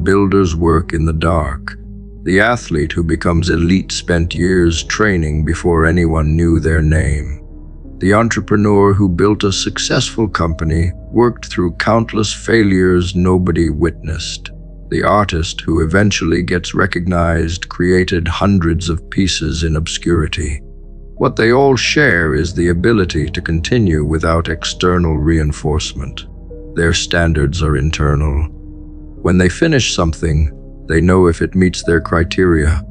builders work in the dark. The athlete who becomes elite spent years training before anyone knew their name. The entrepreneur who built a successful company worked through countless failures nobody witnessed. The artist who eventually gets recognized created hundreds of pieces in obscurity. What they all share is the ability to continue without external reinforcement. Their standards are internal. When they finish something, they know if it meets their criteria.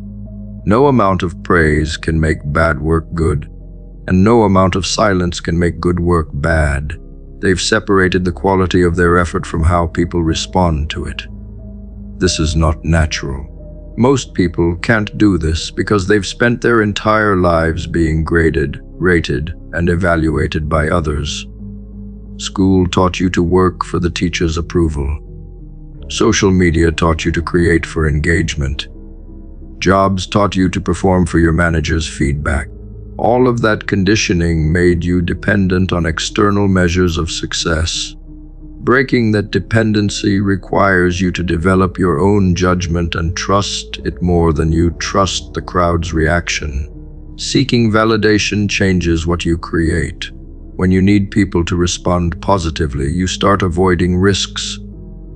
No amount of praise can make bad work good, and no amount of silence can make good work bad. They've separated the quality of their effort from how people respond to it. This is not natural. Most people can't do this because they've spent their entire lives being graded, rated, and evaluated by others. School taught you to work for the teacher's approval. Social media taught you to create for engagement. Jobs taught you to perform for your manager's feedback. All of that conditioning made you dependent on external measures of success. Breaking that dependency requires you to develop your own judgment and trust it more than you trust the crowd's reaction. Seeking validation changes what you create. When you need people to respond positively, you start avoiding risks.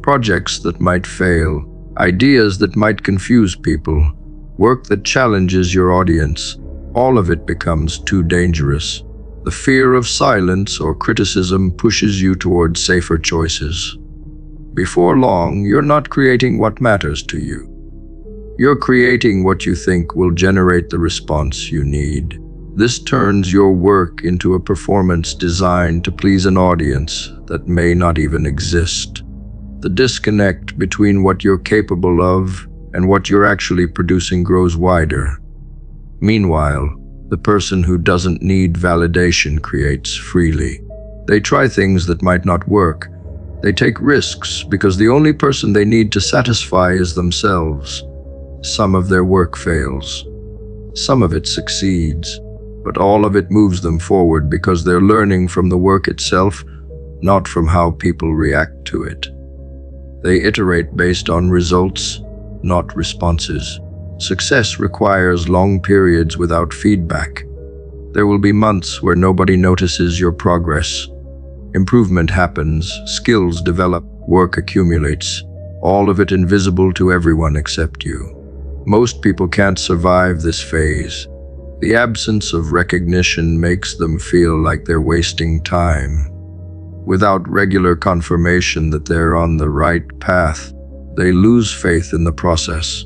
Projects that might fail, ideas that might confuse people, work that challenges your audience. All of it becomes too dangerous. The fear of silence or criticism pushes you toward safer choices. Before long, you're not creating what matters to you. You're creating what you think will generate the response you need. This turns your work into a performance designed to please an audience that may not even exist. The disconnect between what you're capable of and what you're actually producing grows wider. Meanwhile, the person who doesn't need validation creates freely. They try things that might not work. They take risks because the only person they need to satisfy is themselves. Some of their work fails. Some of it succeeds. But all of it moves them forward because they're learning from the work itself, not from how people react to it. They iterate based on results, not responses. Success requires long periods without feedback. There will be months where nobody notices your progress. Improvement happens, skills develop, work accumulates, all of it invisible to everyone except you. Most people can't survive this phase. The absence of recognition makes them feel like they're wasting time. Without regular confirmation that they're on the right path, they lose faith in the process.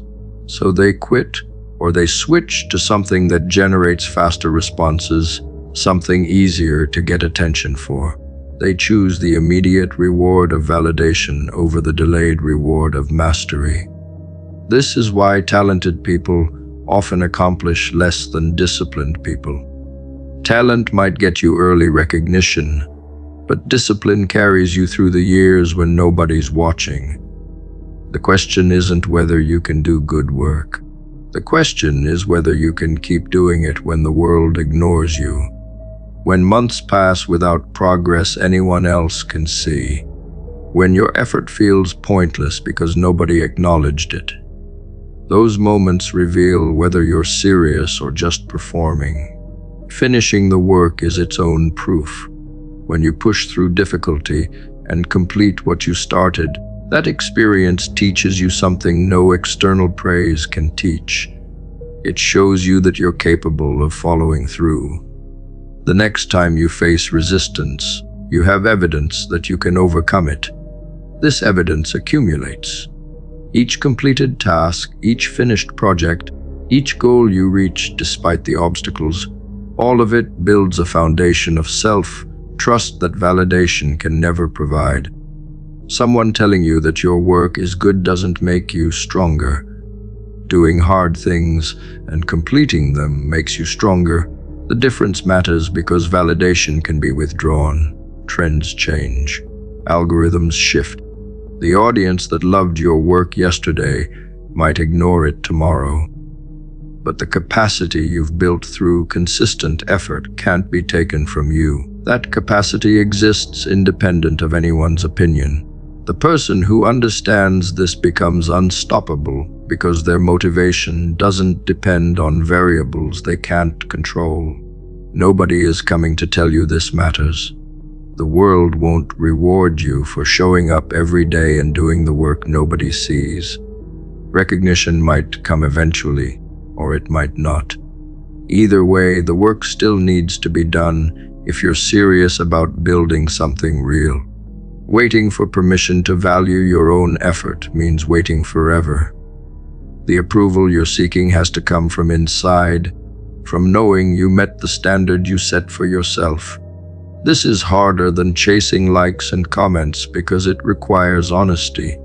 So they quit, or they switch to something that generates faster responses, something easier to get attention for. They choose the immediate reward of validation over the delayed reward of mastery. This is why talented people often accomplish less than disciplined people. Talent might get you early recognition, but discipline carries you through the years when nobody's watching. The question isn't whether you can do good work. The question is whether you can keep doing it when the world ignores you. When months pass without progress anyone else can see. When your effort feels pointless because nobody acknowledged it. Those moments reveal whether you're serious or just performing. Finishing the work is its own proof. When you push through difficulty and complete what you started, that experience teaches you something no external praise can teach. It shows you that you're capable of following through. The next time you face resistance, you have evidence that you can overcome it. This evidence accumulates. Each completed task, each finished project, each goal you reach despite the obstacles, all of it builds a foundation of self-trust that validation can never provide. Someone telling you that your work is good doesn't make you stronger. Doing hard things and completing them makes you stronger. The difference matters because validation can be withdrawn. Trends change. Algorithms shift. The audience that loved your work yesterday might ignore it tomorrow. But the capacity you've built through consistent effort can't be taken from you. That capacity exists independent of anyone's opinion. The person who understands this becomes unstoppable because their motivation doesn't depend on variables they can't control. Nobody is coming to tell you this matters. The world won't reward you for showing up every day and doing the work nobody sees. Recognition might come eventually, or it might not. Either way, the work still needs to be done if you're serious about building something real. Waiting for permission to value your own effort means waiting forever. The approval you're seeking has to come from inside, from knowing you met the standard you set for yourself. This is harder than chasing likes and comments because it requires honesty.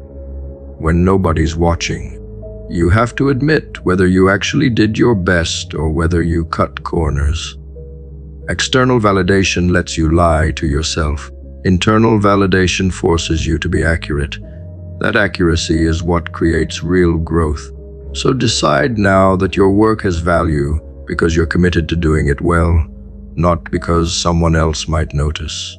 When nobody's watching, you have to admit whether you actually did your best or whether you cut corners. External validation lets you lie to yourself. Internal validation forces you to be accurate. That accuracy is what creates real growth. So decide now that your work has value because you're committed to doing it well, not because someone else might notice.